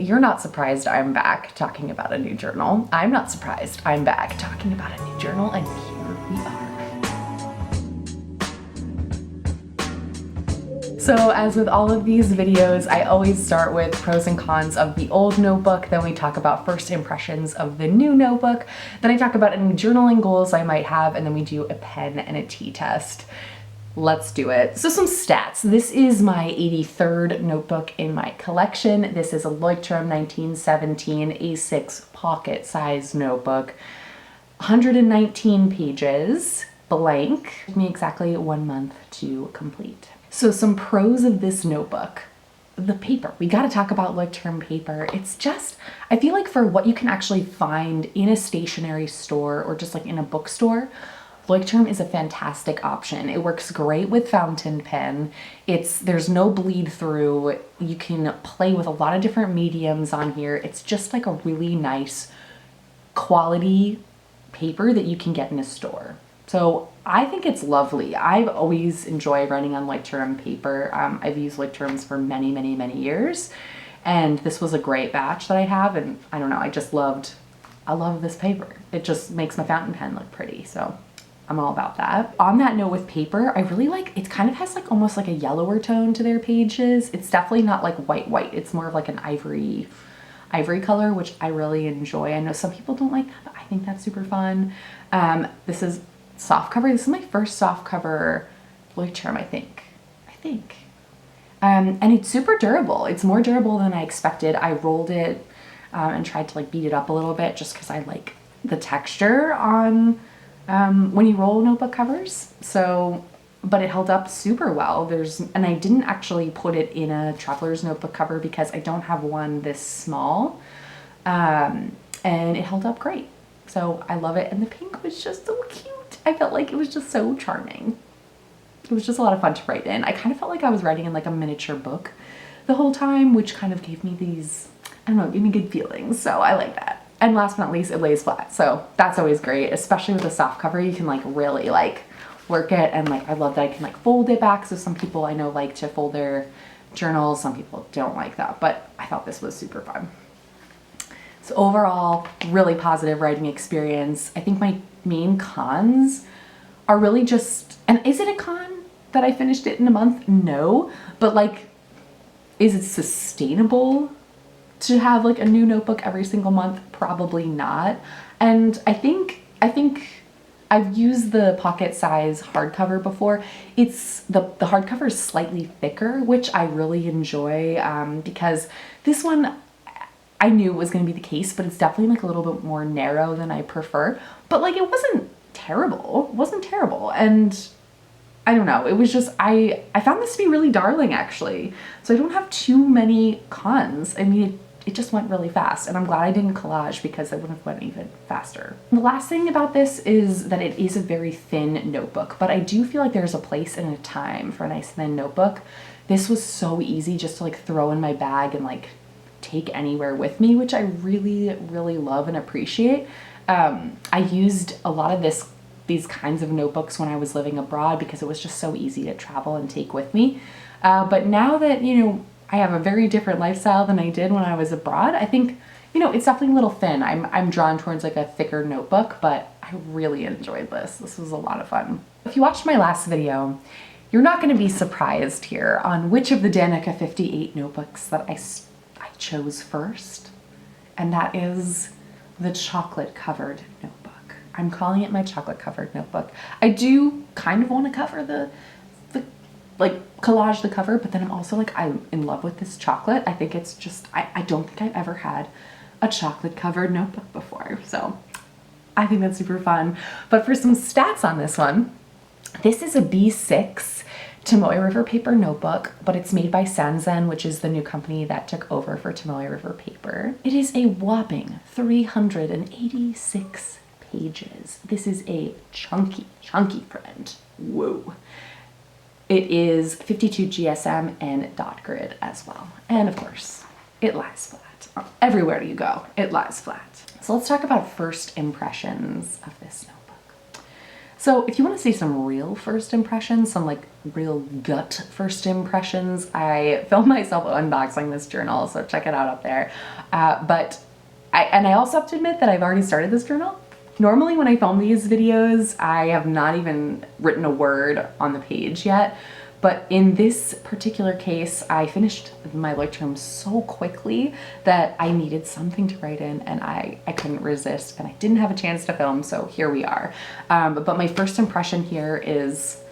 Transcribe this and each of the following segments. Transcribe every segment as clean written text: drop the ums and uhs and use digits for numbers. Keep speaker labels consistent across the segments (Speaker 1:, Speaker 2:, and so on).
Speaker 1: you're not surprised I'm back talking about a new journal. I'm not surprised I'm back talking about a new journal, and here we are. So as with all of these videos, I always start with pros and cons of the old notebook, then we talk about first impressions of the new notebook, then I talk about any journaling goals I might have, and then we do a pen and a tea test. Let's do it. So some stats. This is my 83rd notebook in my collection. This is a Leuchtturm 1917 A6 pocket size notebook. 119 pages, blank. Took me exactly 1 month to complete. So some pros of this notebook. The paper. We gotta talk about leuchtturm paper. It's just, I feel like for what you can actually find in a stationery store or just like in a bookstore, leuchtturm is a fantastic option. It works great with fountain pen. There's no bleed through. You can play with a lot of different mediums on here. It's just like a really nice quality paper that you can get in a store. So I think it's lovely. I've always enjoyed writing on leuchtturm paper. I've used leuchtturms for many, many, many years. And this was a great batch that I have. And I don't know, I love this paper. It just makes my fountain pen look pretty. So I'm all about that. On that note with paper, I really like, it kind of has like almost like a yellower tone to their pages. It's definitely not like white. It's more of like an ivory color, which I really enjoy. I know some people don't like that, but I think that's super fun. This is soft cover. This is my first soft cover leuchtturm, I think. And it's super durable. It's more durable than I expected. I rolled it and tried to like beat it up a little bit just because I like the texture on when you roll notebook covers. So, but it held up super well. And I didn't actually put it in a traveler's notebook cover because I don't have one this small. And it held up great. So I love it. And the pink was just so cute. I felt like it was just so charming. It was just a lot of fun to write in. I kind of felt like I was writing in like a miniature book the whole time, which kind of gave me these, I don't know, gave me good feelings. So I like that. And last but not least, it lays flat. So that's always great, especially with a soft cover. You can like really like work it, and like I love that I can like fold it back. So some people I know like to fold their journals. Some people don't like that, but I thought this was super fun. So overall, really positive writing experience. I think my main cons are really just, and is it a con that I finished it in a month? No, but like, is it sustainable to have like a new notebook every single month? Probably not. And I think I've used the pocket size hardcover before. It's the hardcover is slightly thicker, which I really enjoy because this one I knew it was going to be the case, but it's definitely like a little bit more narrow than I prefer. But like it wasn't terrible. It wasn't terrible. And I don't know, it was just, I found this to be really darling actually. So I don't have too many cons. I mean, it just went really fast, and I'm glad I didn't collage because I would have went even faster. And the last thing about this is that it is a very thin notebook, but I do feel like there's a place and a time for a nice thin notebook. This was so easy just to like throw in my bag and like take anywhere with me, which I really, really love and appreciate. I used a lot of these kinds of notebooks when I was living abroad because it was just so easy to travel and take with me. But now that, you know, I have a very different lifestyle than I did when I was abroad, I think, you know, it's definitely a little thin. I'm drawn towards like a thicker notebook, but I really enjoyed this. This was a lot of fun. If you watched my last video, you're not going to be surprised here on which of the danika58 notebooks that I chose first, and that is the chocolate covered notebook. I'm calling it my chocolate covered notebook. I do kind of want to cover the like collage the cover, but then I'm also like, I'm in love with this chocolate. I think it's just, I don't think I've ever had a chocolate covered notebook before. So I think that's super fun. But for some stats on this one, this is a B6 Tomoe River paper notebook, but it's made by Sanzen, which is the new company that took over for Tomoe River paper. It is a whopping 386 pages. This is a chunky print. Whoa. It is 52 GSM and dot grid as well. And of course, it lies flat. Everywhere you go, it lies flat. So let's talk about first impressions of this notebook. So if you want to see some real first impressions, some like real gut first impressions, I filmed myself unboxing this journal, so check it out up there. But I also have to admit that I've already started this journal. Normally when I film these videos, I have not even written a word on the page yet. But in this particular case, I finished my leuchtturm so quickly that I needed something to write in, and I couldn't resist, and I didn't have a chance to film, so here we are. But my first impression here is,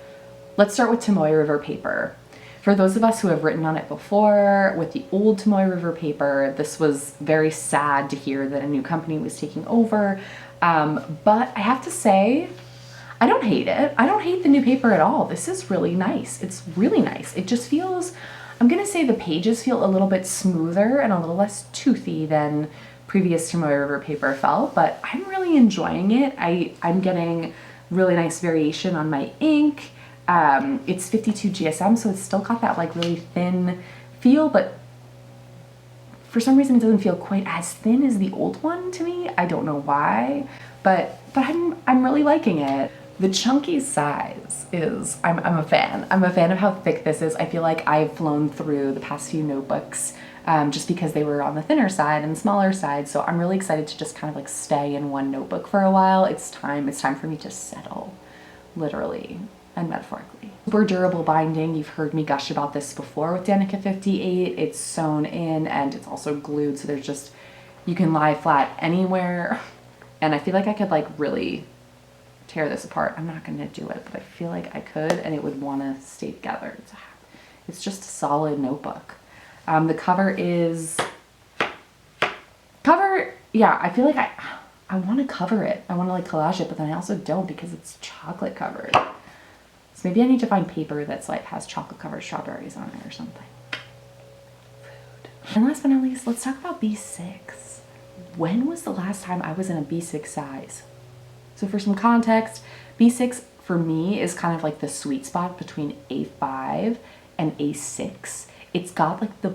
Speaker 1: let's start with Tomoe River paper. For those of us who have written on it before, with the old Tomoe River paper, this was very sad to hear that a new company was taking over. But I have to say, I don't hate it. I don't hate the new paper at all. This is really nice. It's really nice. It just feels, I'm gonna say the pages feel a little bit smoother and a little less toothy than previous Tomoe River paper felt, but I'm really enjoying it. I'm getting really nice variation on my ink. It's 52 GSM, so it's still got that like really thin feel, but for some reason it doesn't feel quite as thin as the old one to me. I don't know why, but I'm really liking it. The chunky size is, I'm a fan. I'm a fan of how thick this is. I feel like I've flown through the past few notebooks just because they were on the thinner side and smaller side. So I'm really excited to just kind of like stay in one notebook for a while. It's time for me to settle, literally and metaphorically. Super durable binding. You've heard me gush about this before with danika58. It's sewn in and it's also glued. So there's just, you can lie flat anywhere. And I feel like I could like really tear this apart. I'm not gonna do it, but I feel like I could and it would wanna stay together. It's just a solid notebook. The cover is, yeah, I feel like I wanna cover it. I wanna like collage it, but then I also don't because it's chocolate covered. So maybe I need to find paper that's like has chocolate covered strawberries on it or something. Food. And last but not least, let's talk about B6. When was the last time I was in a B6 size? So for some context, B6 for me is kind of like the sweet spot between A5 and A6. It's got like the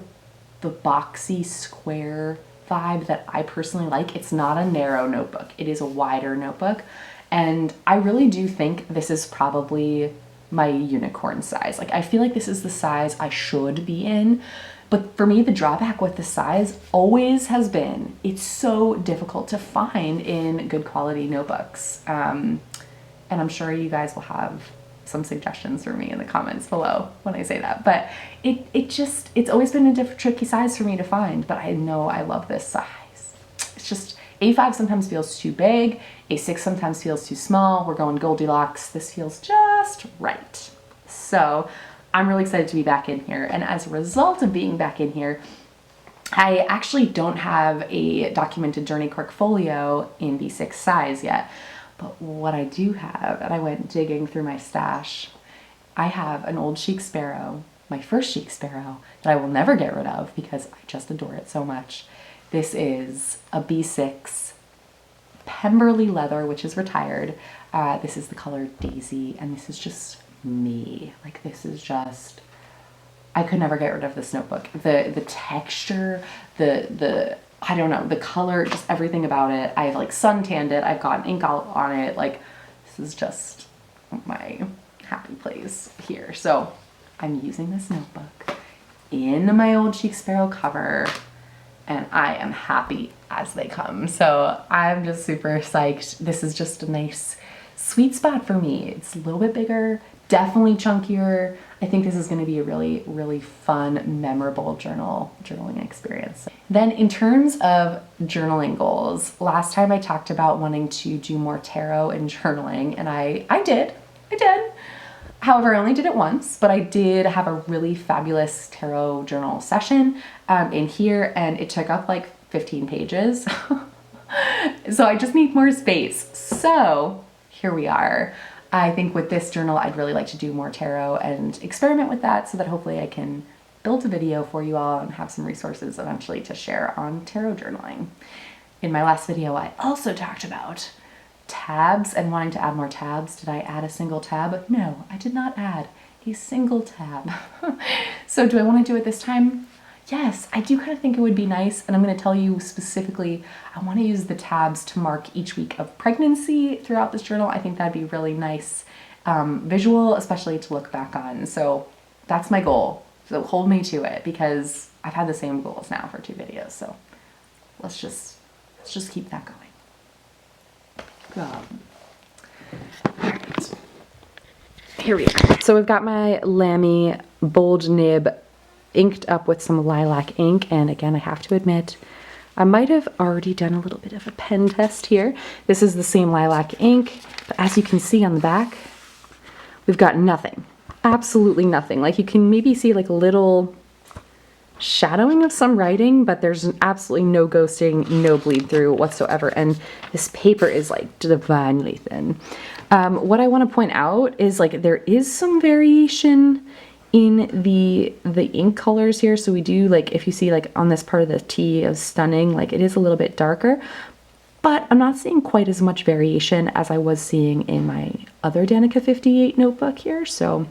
Speaker 1: boxy square vibe that I personally like. It's not a narrow notebook. It is a wider notebook. And I really do think this is probably my unicorn size. Like I feel like this is the size I should be in. But for me, the drawback with the size always has been, it's so difficult to find in good quality notebooks. And I'm sure you guys will have some suggestions for me in the comments below when I say that. But it's always been a tricky size for me to find, but I know I love this size. It's just, A5 sometimes feels too big, A6 sometimes feels too small. We're going Goldilocks. This feels just right. So I'm really excited to be back in here. And as a result of being back in here, I actually don't have a documented journey cork folio in B6 size yet. But what I do have, and I went digging through my stash, I have an old chic sparrow, my first chic sparrow, that I will never get rid of because I just adore it so much. This is a B6 Pemberley leather, which is retired. This is the color Daisy, and this is just me. Like this is just, I could never get rid of this notebook. The texture, the I don't know, the color, just everything about it. I've like suntanned it. I've gotten ink out on it. Like this is just my happy place here. So I'm using this notebook in my old Chic Sparrow cover, and I am happy as they come. So I'm just super psyched. This is just a nice sweet spot for me. It's a little bit bigger, definitely chunkier. I think this is going to be a really, really fun, memorable journaling experience. Then in terms of journaling goals, last time I talked about wanting to do more tarot and journaling, and I did. However, I only did it once, but I did have a really fabulous tarot journal session in here, and it took up like 15 pages. So I just need more space. So here we are. I think with this journal, I'd really like to do more tarot and experiment with that so that hopefully I can build a video for you all and have some resources eventually to share on tarot journaling. In my last video, I also talked about tabs and wanting to add more tabs. Did I add a single tab? No, I did not add a single tab. So do I want to do it this time? yes, I do kind of think it would be nice, and I'm going to tell you specifically, I want to use the tabs to mark each week of pregnancy throughout this journal. I think that'd be really nice visual, especially to look back on. So that's my goal. So hold me to it, because I've had the same goals now for 2 videos. So let's just keep that going. All right. Here we are. So we've got my Lamy bold nib inked up with some lilac ink, and again, I have to admit, I might have already done a little bit of a pen test here. This is the same lilac ink, but as you can see on the back, we've got nothing, absolutely nothing. Like, you can maybe see like a little shadowing of some writing, but there's absolutely no ghosting, no bleed through whatsoever, and this paper is like divinely thin. What I want to point out is like there is some variation in the ink colors here. So we do, like, if you see like on this part of the T of stunning, like it is a little bit darker, but I'm not seeing quite as much variation as I was seeing in my other danika58 notebook here. So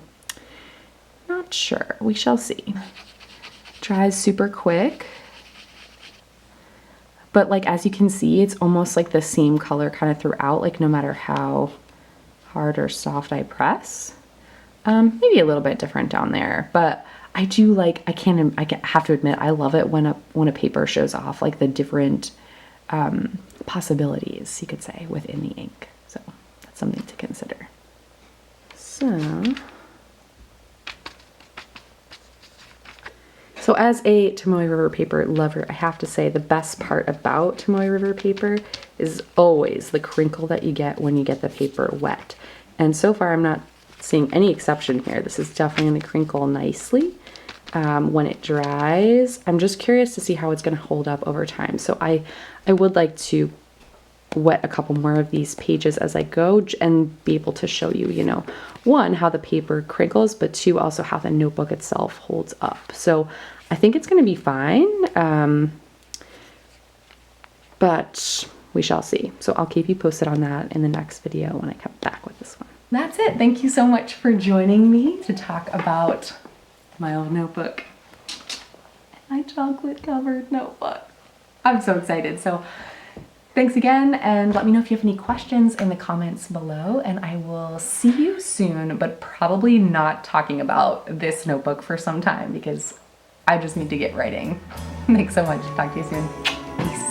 Speaker 1: not sure, we shall see. Dries super quick, but like as you can see, it's almost like the same color kind of throughout, like no matter how hard or soft I press. Maybe a little bit different down there, but I do like, I have to admit, I love it when a paper shows off like the different possibilities, you could say, within the ink. So that's something to consider. So as a Tomoe River paper lover, I have to say the best part about Tomoe River paper is always the crinkle that you get when you get the paper wet. And so far I'm not seeing any exception here. This is definitely going to crinkle nicely when it dries. I'm just curious to see how it's going to hold up over time. So I would like to wet a couple more of these pages as I go and be able to show you, you know, 1, how the paper crinkles, but 2, also how the notebook itself holds up. So I think it's going to be fine, but we shall see. So I'll keep you posted on that in the next video when I come back with this one. That's it. Thank you so much for joining me to talk about my old notebook. My chocolate covered notebook. I'm so excited. So thanks again, and let me know if you have any questions in the comments below, and I will see you soon, but probably not talking about this notebook for some time because I just need to get writing. Thanks so much. Talk to you soon. Peace.